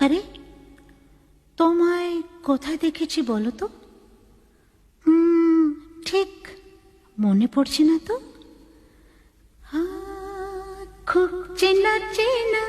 আরে, তোমায় কোথায় দেখেছি বলো তো? ঠিক মনে পড়ছে না তো। খুব চেনা চেনা